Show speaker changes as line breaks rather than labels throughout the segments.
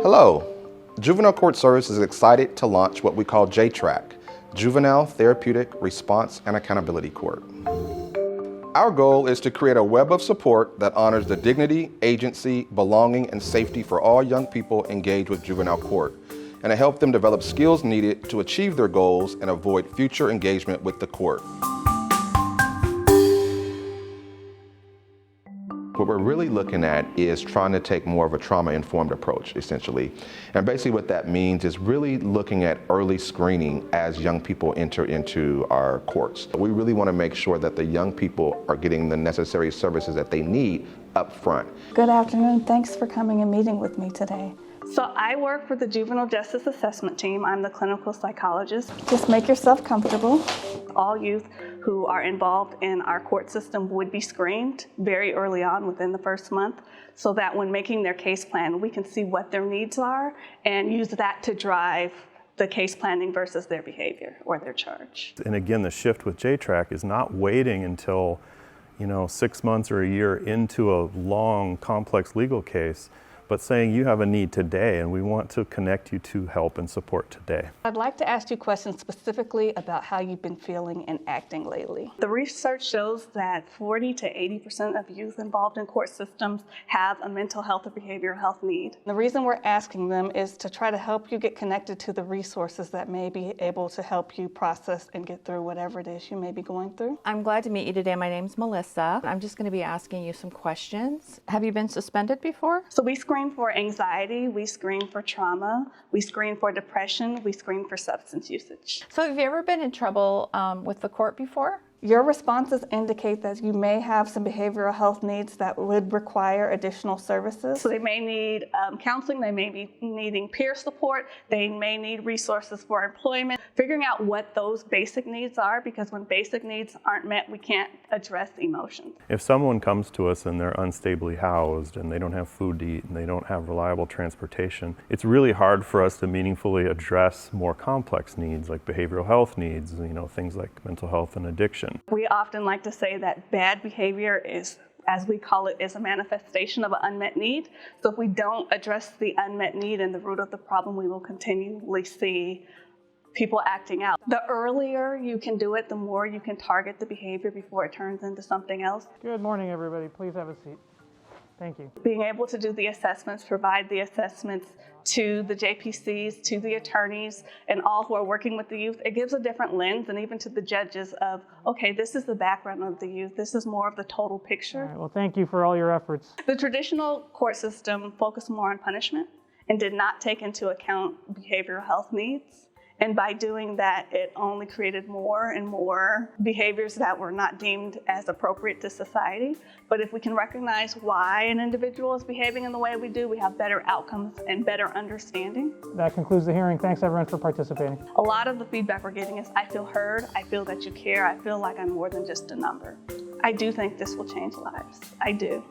Hello. Juvenile Court Services is excited to launch what we call JTRAC, Juvenile Therapeutic Response and Accountability Court. Our goal is to create a web of support that honors the dignity, agency, belonging, and safety for all young people engaged with juvenile court, and to help them develop skills needed to achieve their goals and avoid future engagement with the court. What we're really looking at is trying to take more of a trauma-informed approach, essentially. And basically what that means is really looking at early screening as young people enter into our courts. We really want to make sure that the young people are getting the necessary services that they need up front.
Good afternoon. Thanks for coming and meeting with me today.
So I work for the Juvenile Justice Assessment Team. I'm the clinical psychologist.
Just make yourself comfortable.
All youth who are involved in our court system would be screened very early on within the first month, so that when making their case plan, we can see what their needs are and use that to drive the case planning versus their behavior or their charge.
And again, the shift with JTRAC is not waiting until 6 months or a year into a long, complex legal case, but saying you have a need today and we want to connect you to help and support today.
I'd like to ask you questions specifically about how you've been feeling and acting lately.
The research shows that 40 to 80% of youth involved in court systems have a mental health or behavioral health need.
The reason we're asking them is to try to help you get connected to the resources that may be able to help you process and get through whatever it is you may be going through.
I'm glad to meet you today. My name's Melissa. I'm just going to be asking you some questions. Have you been suspended before?
So we screen for anxiety, we screen for trauma, we screen for depression, we screen for substance usage.
So have you ever been in trouble with the court before?
Your responses indicate that you may have some behavioral health needs that would require additional services.
So they may need counseling, they may be needing peer support, they may need resources for employment. Figuring out what those basic needs are, because when basic needs aren't met, we can't address emotions.
If someone comes to us and they're unstably housed and they don't have food to eat and they don't have reliable transportation, it's really hard for us to meaningfully address more complex needs like behavioral health needs, things like mental health and addiction.
We often like to say that bad behavior is, as we call it, is a manifestation of an unmet need. So if we don't address the unmet need and the root of the problem, we will continually see people acting out. The earlier you can do it, the more you can target the behavior before it turns into something else.
Good morning, everybody. Please have a seat. Thank you.
Being able to do the assessments, provide the assessments to the JPCs, to the attorneys, and all who are working with the youth, it gives a different lens, and even to the judges of, okay, this is the background of the youth, this is more of the total picture.
All right, well, thank you for all your efforts.
The traditional court system focused more on punishment and did not take into account behavioral health needs. And by doing that, it only created more and more behaviors that were not deemed as appropriate to society. But if we can recognize why an individual is behaving in the way we do, we have better outcomes and better understanding.
That concludes the hearing. Thanks, everyone, for participating.
A lot of the feedback we're getting is, I feel heard, I feel that you care, I feel like I'm more than just a number. I do think this will change lives. I do.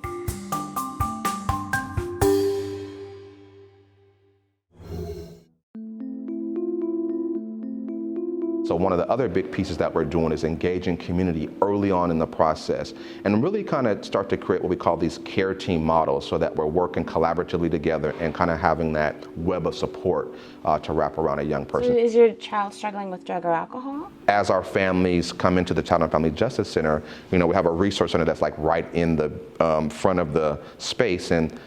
So one of the other big pieces that we're doing is engaging community early on in the process and really kind of start to create what we call these care team models, so that we're working collaboratively together and kind of having that web of support to wrap around a young person.
So is your child struggling with drug or alcohol?
As our families come into the Child and Family Justice Center, we have a resource center that's like right in the front of the space, and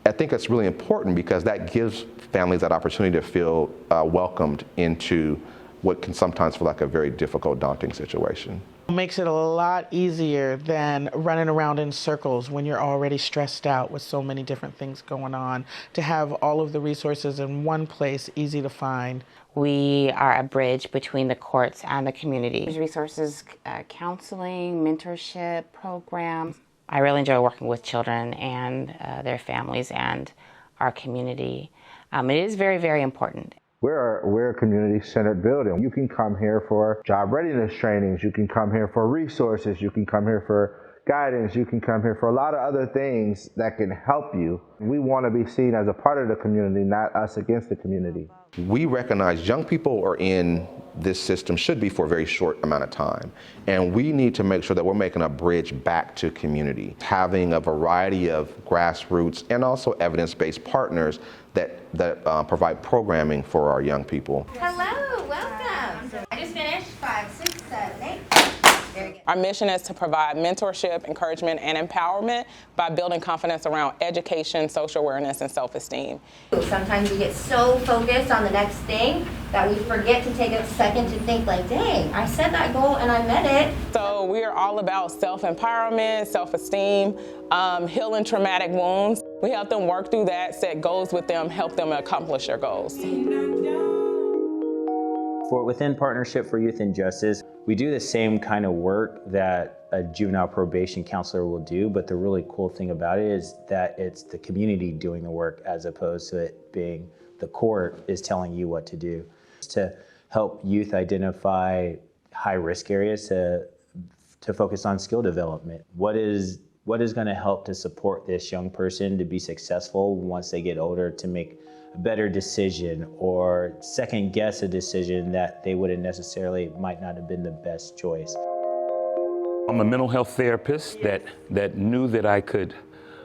I think it's really important because that gives families that opportunity to feel welcomed into what can sometimes feel like a very difficult, daunting situation.
It makes it a lot easier than running around in circles when you're already stressed out with so many different things going on. To have all of the resources in one place, easy to find.
We are a bridge between the courts and the community. There's resources, counseling, mentorship programs. I really enjoy working with children and their families and our community. It is very, very important.
We're a community-centered building. You can come here for job readiness trainings. You can come here for resources. You can come here for guidance, you can come here for a lot of other things that can help you. We want to be seen as a part of the community, not us against the community.
We recognize young people are in this system should be for a very short amount of time. And we need to make sure that we're making a bridge back to community, having a variety of grassroots and also evidence-based partners that provide programming for our young people.
Hello, welcome. I just finished 5, 6, 7, 8. Very good.
Our mission is to provide mentorship, encouragement, and empowerment by building confidence around education, social awareness, and self-esteem.
Sometimes we get so focused on the next thing that we forget to take a second to think like, dang, I set that goal and I met it.
So we are all about self-empowerment, self-esteem, healing traumatic wounds. We help them work through that, set goals with them, help them accomplish their goals.
Within Partnership for Youth and Justice, we do the same kind of work that a juvenile probation counselor will do, but the really cool thing about it is that it's the community doing the work as opposed to it being the court is telling you what to do. It's to help youth identify high-risk areas to focus on skill development. What is going to help to support this young person to be successful once they get older, to make a better decision or second guess a decision that they wouldn't necessarily might not have been the best choice.
I'm a mental health therapist that knew that I could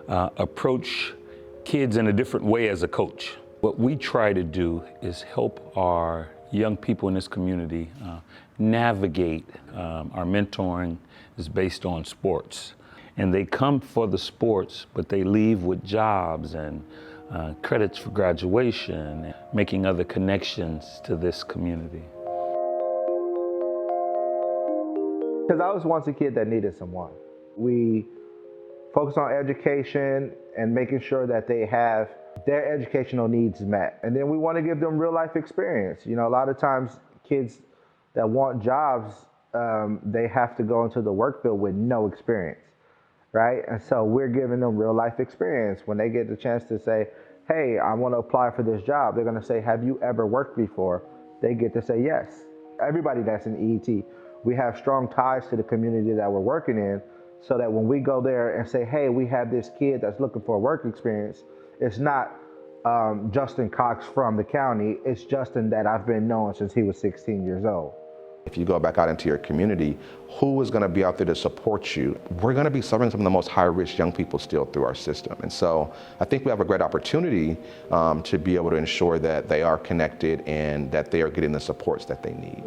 approach kids in a different way as a coach. What we try to do is help our young people in this community navigate. Our mentoring is based on sports. And they come for the sports, but they leave with jobs and credits for graduation, and making other connections to this community.
Because I was once a kid that needed someone. We focus on education and making sure that they have their educational needs met. And then we want to give them real life experience. You know, a lot of times kids that want jobs, they have to go into the work field with no experience, right? And so we're giving them real life experience. When they get the chance to say, hey, I want to apply for this job, they're going to say, have you ever worked before? They get to say yes. Everybody that's in EET, we have strong ties to the community that we're working in, so that when we go there and say, hey, we have this kid that's looking for a work experience, it's not Justin Cox from the county, it's Justin that I've been knowing since he was 16 years old.
If you go back out into your community, who is going to be out there to support you? We're going to be serving some of the most high-risk young people still through our system. And so I think we have a great opportunity to be able to ensure that they are connected and that they are getting the supports that they need.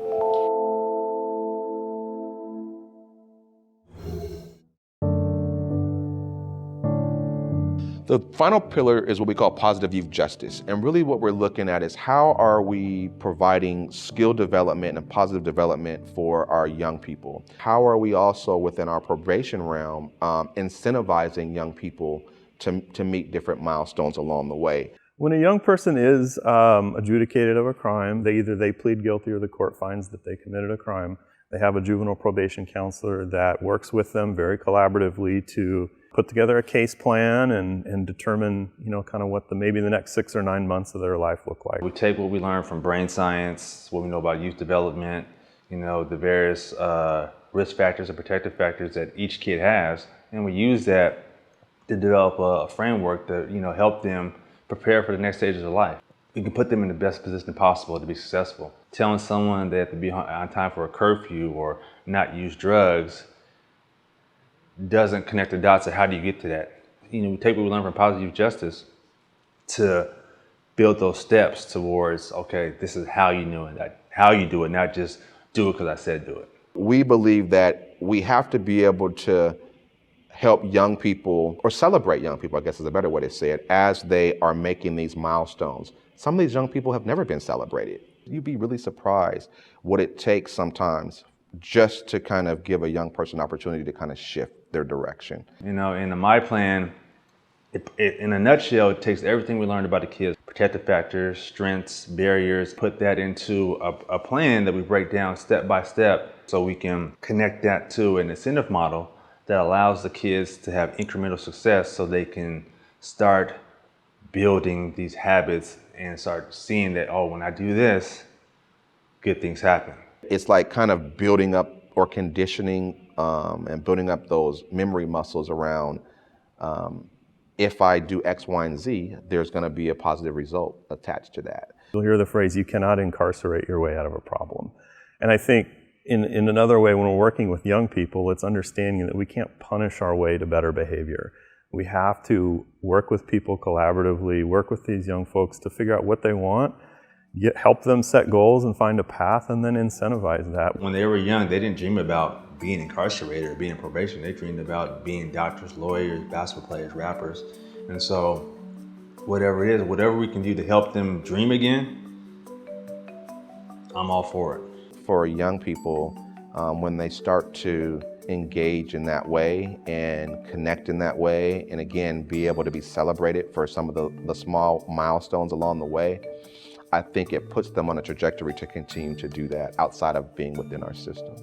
The final pillar is what we call positive youth justice. And really what we're looking at is how are we providing skill development and positive development for our young people? How are we also within our probation realm incentivizing young people to meet different milestones along the way?
When a young person is adjudicated of a crime, either they plead guilty or the court finds that they committed a crime. They have a juvenile probation counselor that works with them very collaboratively to put together a case plan and determine, kind of what maybe the next 6 or 9 months of their life look like.
We take what we learn from brain science, what we know about youth development, the various risk factors and protective factors that each kid has, and we use that to develop a framework that help them prepare for the next stages of life. We can put them in the best position possible to be successful. Telling someone they have to be on time for a curfew or not use drugs doesn't connect the dots of how do you get to that. We take what we learn from positive justice to build those steps towards, okay, this is how you do it, not just do it because I said do it.
We believe that we have to be able to help young people, or celebrate young people, I guess is a better way to say it, as they are making these milestones. Some of these young people have never been celebrated. You'd be really surprised what it takes sometimes just to kind of give a young person an opportunity to kind of shift their direction.
In my plan, in a nutshell, it takes everything we learned about the kids, protective factors, strengths, barriers, put that into a plan that we break down step by step so we can connect that to an incentive model that allows the kids to have incremental success so they can start building these habits and start seeing that, oh, when I do this, good things happen.
It's like kind of building up or conditioning and building up those memory muscles around if I do X, Y, and Z, there's going to be a positive result attached to that.
You'll hear the phrase, you cannot incarcerate your way out of a problem. And I think in another way, when we're working with young people, it's understanding that we can't punish our way to better behavior. We have to work with people collaboratively, work with these young folks to figure out what they want, help them set goals and find a path, and then incentivize that.
When they were young, they didn't dream about being incarcerated or being in probation. They dreamed about being doctors, lawyers, basketball players, rappers. And so whatever it is, whatever we can do to help them dream again, I'm all for it.
For young people, when they start to engage in that way and connect in that way, and again, be able to be celebrated for some of the small milestones along the way, I think it puts them on a trajectory to continue to do that outside of being within our system.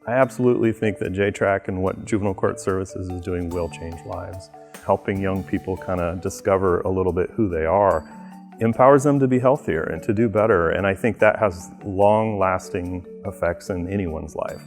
I absolutely think that JTRAC and what Juvenile Court Services is doing will change lives. Helping young people kind of discover a little bit who they are empowers them to be healthier and to do better, and I think that has long-lasting effects in anyone's life.